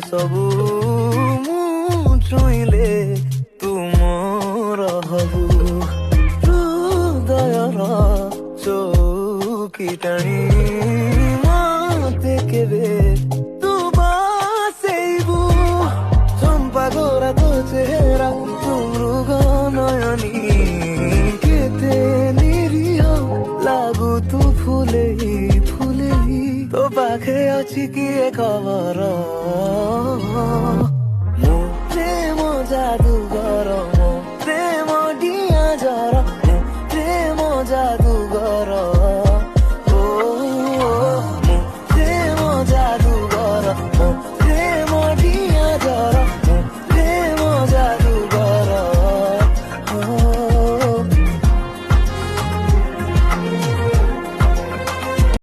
सबू ମୁଁ ଛୁଇଁଲେ ତୁମର ହବୁ ହୃଦୟର ଚୌକି ଟାଣି ମତେ କେବେ ତୁ ବସେଇବୁ ଚମ୍ପା ଗୋରା ତୋ ଚେହେରା ତୁ ମୃଗ ନୟନୀ କେତେ ନିରୀହ ଲାଗୁ ତୁ ଫୁଲେଇ ଫୁଲେଇ ତୋ ପାଖେ ଅଛି କିଏ ଖବର ମୁଁ ପ୍ରେମ जादूगर।